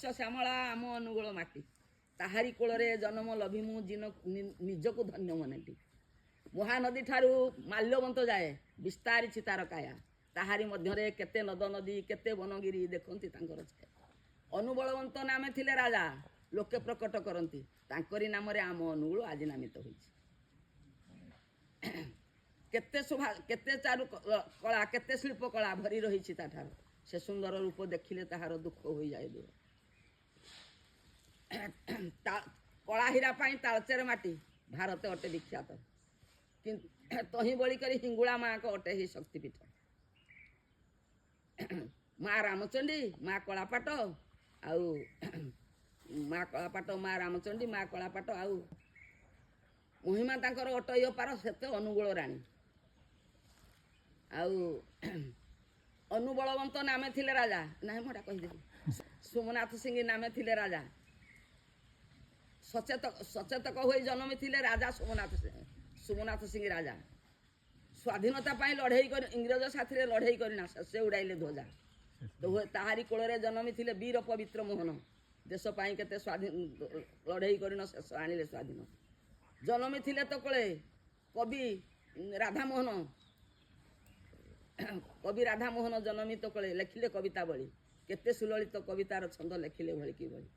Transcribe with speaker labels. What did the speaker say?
Speaker 1: ଶସ୍ୟ ଶ୍ୟାମଳା ଆମ ଅନୁଗୁଳ ମାଟି ତାହାରି କୋଳରେ ଜନ୍ମ ଲଭିମୁ ନିଜକୁ ଧନ୍ୟ ମନେଟି। ମହାନଦୀ ଠାରୁ ମାଲ୍ୟବନ୍ତ ଯାଏ ବିସ୍ତାରିଛି ତାର କାୟା ତାହାରି ମଧ୍ୟରେ କେତେ ନଦ ନଦୀ କେତେ ବନଗିରି ଦେଖନ୍ତି ତାଙ୍କର ଛାୟା। ଅନୁବଳବନ୍ତ ନାମେ ଥିଲେ ରାଜା ଲୋକେ ପ୍ରକଟ କରନ୍ତି ତାଙ୍କରି ନାମରେ ଆମ ଅନୁଗୁଳ ଆଜି ନାମିତ ହୋଇଛି। କେତେ ଶୋଭା କେତେ ଚାରୁ କଳା କେତେ ଶିଳ୍ପ କଳା ଭରି ରହିଛି ତାଠାରୁ ସେ ସୁନ୍ଦର ରୂପ ଦେଖିଲେ ତାହାର ଦୁଃଖ ହୋଇଯାଏ ଦୂର। କଳା ହୀରା ପାଇଁ ତାଳଚେର ମାଟି ଭାରତ ଅଟେ ବିଖ୍ୟାତ କିନ୍ତୁ ତହିଁ ବଳି କରି ହିଙ୍ଗୁଳା ମାଆଙ୍କ ଅଟେ ହିଁ ଶକ୍ତିପୀଠ। ମା ରାମଚଣ୍ଡୀ ମା କଳାପାଟ ଆଉ ମା କଳାପାଟ ମା ରାମଚଣ୍ଡୀ ମା କଳାପାଟ ଆଉ ମହିମା ତାଙ୍କର ଅଟଇ ଅପାର ସେତେ ଅନୁଗୁଳ ରାଣୀ। ଆଉ ଅନୁବଳବନ୍ତ ନାମେ ଥିଲେ ରାଜା ନାହିଁ ମୁଁ ଏଟା କହିଦେବି। ସୋମନାଥ ସିଂ ନାମେ ଥିଲେ ରାଜା ସଚେତକ ହୋଇ ଜନ୍ମିଥିଲେ ରାଜା ସୋମନାଥ ସିଂ ରାଜା। ସ୍ୱାଧୀନତା ପାଇଁ ଲଢ଼େଇ କରି ଇଂରେଜ ସାଥିରେ ଲଢ଼େଇ କରିନା ସେ ଉଡ଼ାଇଲେ ଧ୍ୱଜା ତ ତାହାରି କୋଳରେ ଜନ୍ମିଥିଲେ ବୀର ପବିତ୍ର ମୋହନ ଦେଶ ପାଇଁ କେତେ ଲଢ଼େଇ କରିନ ଶେଷ ଆଣିଲେ ସ୍ୱାଧୀନ। ଜନ୍ମିଥିଲେ ତ କୋଳେ କବି ରାଧାମୋହନ ଜନମିତ କୋଳେ ଲେଖିଲେ କବିତା ବଳି କେତେ ସୁଲଳିତ କବିତାର ଛନ୍ଦ ଲେଖିଲେ ଭଳି କି ଭଳି।